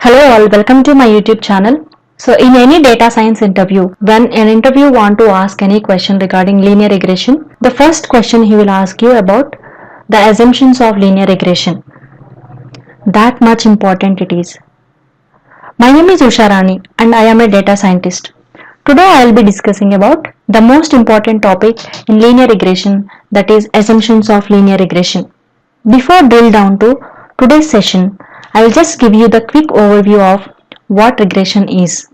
Hello all, welcome to my YouTube channel. So in any data science interview, when an interview want to ask any question regarding linear regression, the first question he will ask you about the assumptions of linear regression. That much important it is. My name is Usha Rani and I am a data scientist. Today I will be discussing about the most important topic in linear regression, that is assumptions of linear regression. Before drill down to today's session, I will just give you the quick overview of what regression is.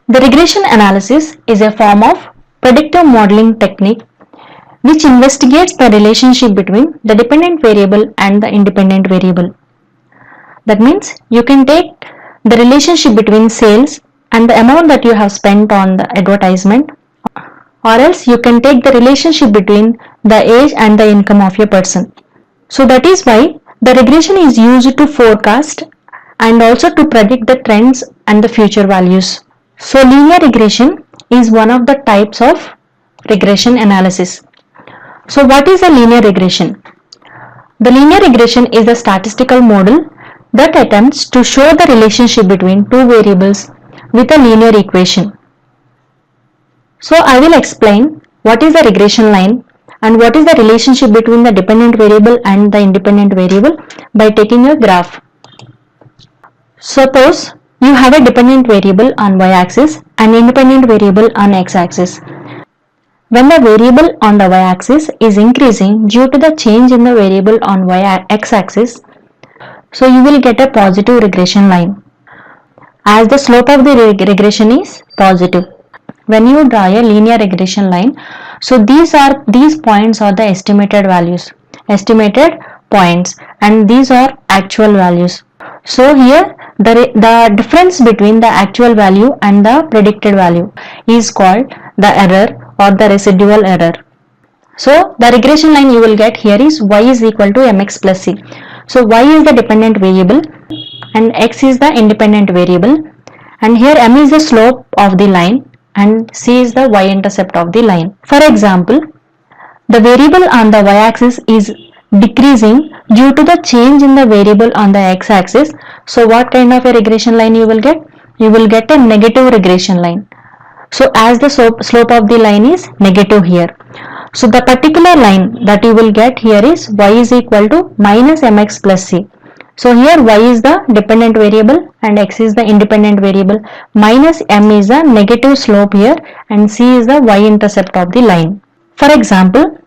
The regression analysis is a form of predictive modeling technique which investigates the relationship between the dependent variable and the independent variable. That means you can take the relationship between sales and the amount that you have spent on the advertisement, or else you can take the relationship between the age and the income of a person. So that is why the regression is used to forecast and also to predict the trends and the future values. So linear regression is one of the types of regression analysis. So what is a linear regression? The linear regression is a statistical model that attempts to show the relationship between two variables with a linear equation. So I will explain what is the regression line and what is the relationship between the dependent variable and the independent variable by taking a graph. Suppose you have a dependent variable on y-axis and independent variable on x-axis. When the variable on the y-axis is increasing due to the change in the variable on x-axis, so you will get a positive regression line, as the slope of the regression is positive. When you draw a linear regression line, so these points are the estimated values, estimated points, and these are actual values. So here the difference between the actual value and the predicted value is called the error or the residual error. So the regression line you will get here is y is equal to mx plus c. So y is the dependent variable and x is the independent variable, and here m is the slope of the line and c is the y-intercept of the line. For example, the variable on the y-axis is decreasing due to the change in the variable on the x-axis. So what kind of a regression line you will get? You will get a negative regression line. So as the slope of the line is negative here. So the particular line that you will get here is y is equal to minus mx plus c. So here y is the dependent variable and x is the independent variable, minus m is the negative slope here and c is the y-intercept of the line. For example,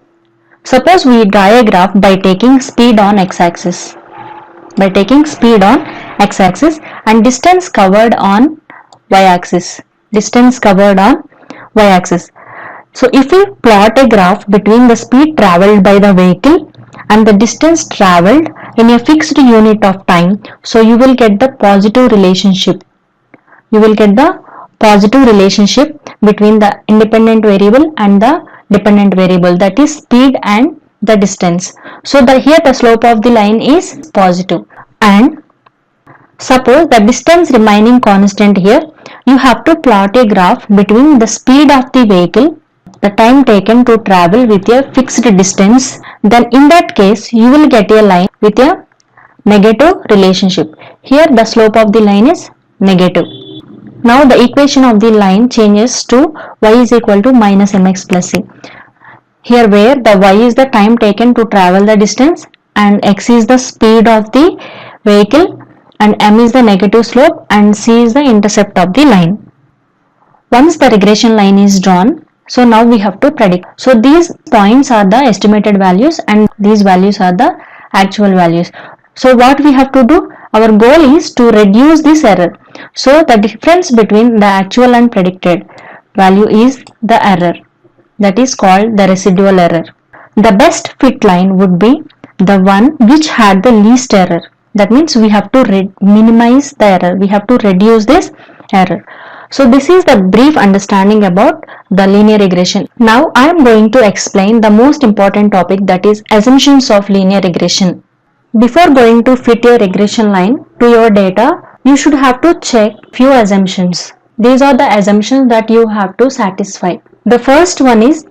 suppose we draw a graph by taking speed on x-axis. By taking speed on x-axis and distance covered on y-axis. Distance covered on y-axis. So if we plot a graph between the speed travelled by the vehicle and the distance travelled in a fixed unit of time, so you will get the positive relationship. You will get the positive relationship between the independent variable and the dependent variable, that is speed and the distance. So here the slope of the line is positive, and suppose the distance remaining constant here, you have to plot a graph between the speed of the vehicle, the time taken to travel with a fixed distance. Then in that case you will get a line with a negative relationship. Here the slope of the line is negative. Now the equation of the line changes to y is equal to minus mx plus c. Here where the y is the time taken to travel the distance and x is the speed of the vehicle and m is the negative slope and c is the intercept of the line. Once the regression line is drawn, so now we have to predict. So these points are the estimated values and these values are the actual values. So what we have to do? Our goal is to reduce this error. So the difference between the actual and predicted value is the error. That is called the residual error. The best fit line would be the one which had the least error. That means we have to minimize the error. We have to reduce this error. So this is the brief understanding about the linear regression. Now I am going to explain the most important topic, that is assumptions of linear regression. Before going to fit your regression line to your data, you should have to check few assumptions. These are the assumptions that you have to satisfy. The first one is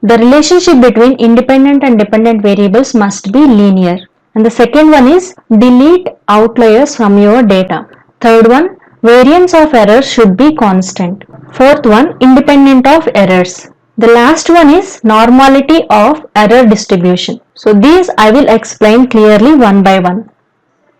the relationship between independent and dependent variables must be linear. And the second one is delete outliers from your data. Third one, variance of errors should be constant. Fourth one, independent of errors. The last one is normality of error distribution. So these I will explain clearly one by one.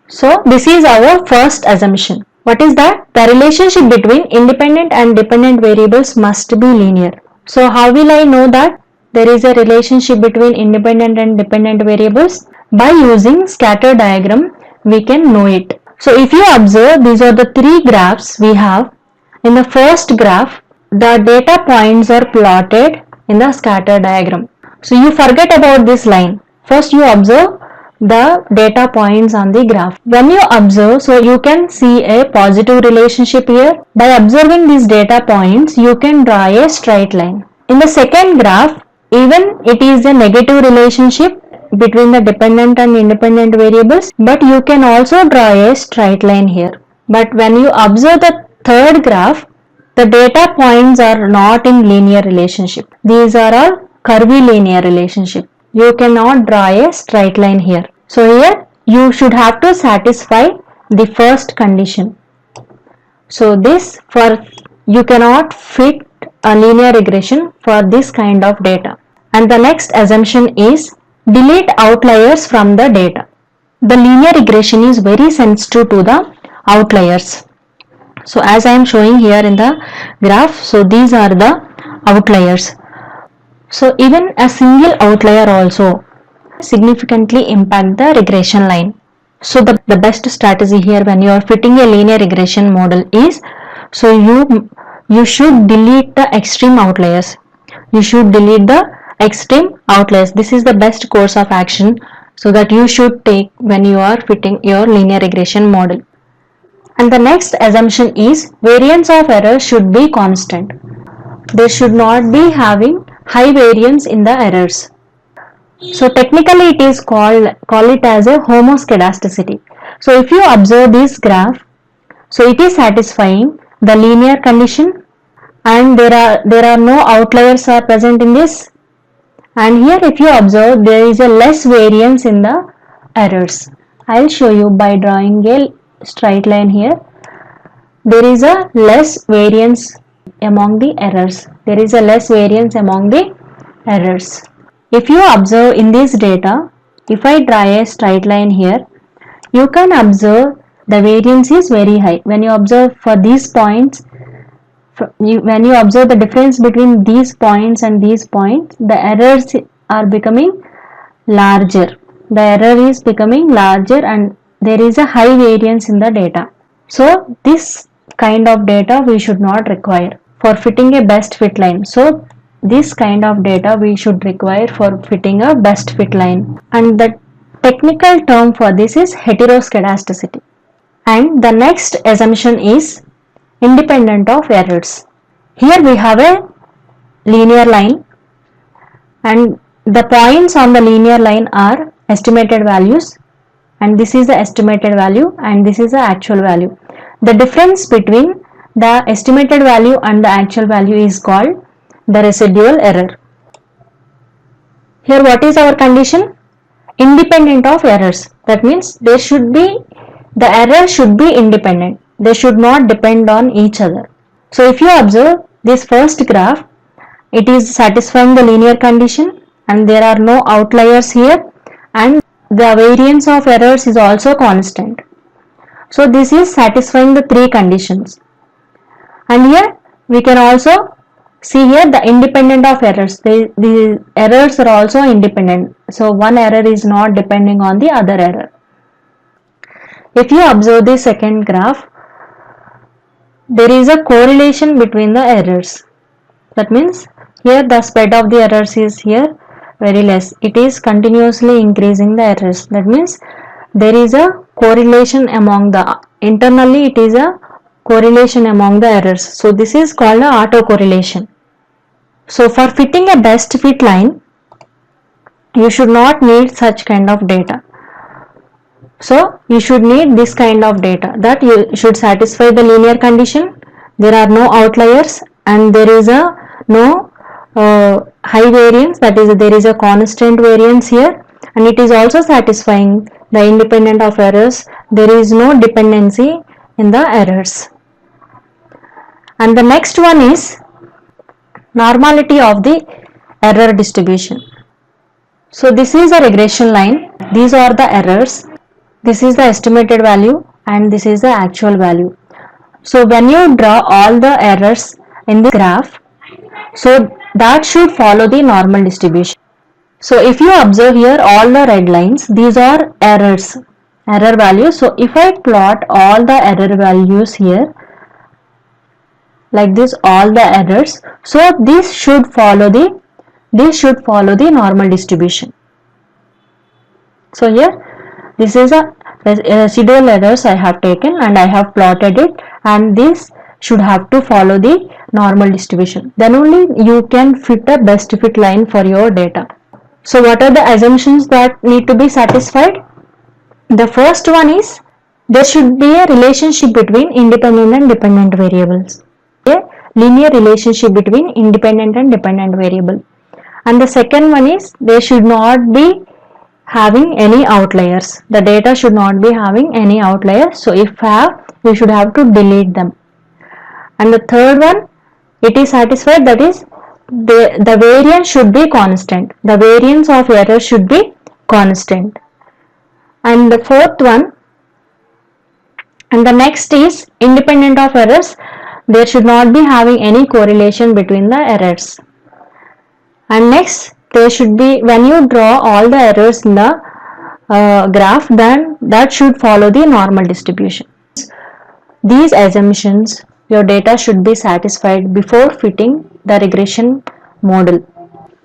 So this is our first assumption. What is that? The relationship between independent and dependent variables must be linear. So how will I know that there is a relationship between independent and dependent variables? By using scatter diagram we can know it. So if you observe, these are the three graphs we have. In the first graph, the data points are plotted in the scatter diagram. So you forget about this line. First you observe the data points on the graph. When you observe, so you can see a positive relationship here. By observing these data points, you can draw a straight line. In the second graph, even it is a negative relationship between the dependent and independent variables, but you can also draw a straight line here. But when you observe the third graph, the data points are not in linear relationship. These are all curvilinear relationship. You cannot draw a straight line here. So here you should have to satisfy the first condition. So this for you cannot fit a linear regression for this kind of data. And the next assumption is delete outliers from the data. The linear regression is very sensitive to the outliers. So as I am showing here in the graph, so these are the outliers. So even a single outlier also significantly impact the regression line. So the best strategy here when you are fitting a linear regression model is, so you should delete the extreme outliers. You should delete the extreme outliers. This is the best course of action so that you should take when you are fitting your linear regression model. And the next assumption is variance of error should be constant. There should not be having high variance in the errors. So technically it is call it as a homoscedasticity. So if you observe this graph, so it is satisfying the linear condition and there are no outliers are present in this. And here if you observe, there is a less variance in the errors. I will show you by drawing a straight line here. There is a less variance among the errors. There is a less variance among the errors. If you observe in this data, if I draw a straight line here, you can observe the variance is very high. When you observe for these points, when you observe the difference between these points and these points, the errors are becoming larger. The error is becoming larger and there is a high variance in the data. So this kind of data we should not require for fitting a best fit line. So this kind of data we should require for fitting a best fit line. And the technical term for this is heteroscedasticity. And the next assumption is independent of errors. Here we have a linear line and the points on the linear line are estimated values, and this is the estimated value and this is the actual value. The difference between the estimated value and the actual value is called the residual error. Here what is our condition? Independent of errors. That means the error should be independent. They should not depend on each other. So if you observe this first graph, it is satisfying the linear condition and there are no outliers here and the variance of errors is also constant. So this is satisfying the three conditions. And here we can also see here the independent of errors. The errors are also independent. So one error is not depending on the other error. If you observe the second graph, there is a correlation between the errors. That means here the spread of the errors is here very less. It is continuously increasing the errors. That means there is a correlation among the internally it is a correlation among the errors. So this is called a autocorrelation. So for fitting a best fit line, you should not need such kind of data. So you should need this kind of data that you should satisfy the linear condition. There are no outliers and there is a no high variance, that is there is a constant variance here and it is also satisfying the independent of errors. There is no dependency in the errors. And the next one is normality of the error distribution. So this is a regression line. These are the errors. This is the estimated value and this is the actual value. So when you draw all the errors in the graph, so that should follow the normal distribution. So if you observe here all the red lines, these are errors, error values. So if I plot all the error values here, like this, all the errors, so this should follow the normal distribution. So here this is a residual errors I have taken and I have plotted it, and this should have to follow the normal distribution. Then only you can fit a best fit line for your data. So what are the assumptions that need to be satisfied? The first one is there should be a relationship between independent and dependent variables. A linear relationship between independent and dependent variable. And the second one is they should not be having any outliers. The data should not be having any outliers. So if have, we should have to delete them. And the third one, it is satisfied, that is the variance should be constant. The variance of error should be constant. And the fourth one, and the next is independent of errors. There should not be having any correlation between the errors. And next, there should be, when you draw all the errors in the graph, then that should follow the normal distribution. These assumptions, your data should be satisfied before fitting the regression model.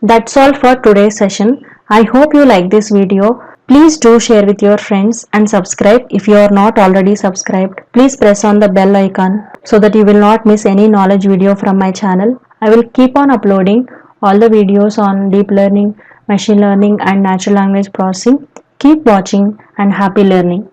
That's all for today's session. I hope you like this video. Please do share with your friends and subscribe if you are not already subscribed. Please press on the bell icon so that you will not miss any knowledge video from my channel. I will keep on uploading all the videos on deep learning, machine learning and natural language processing. Keep watching and happy learning.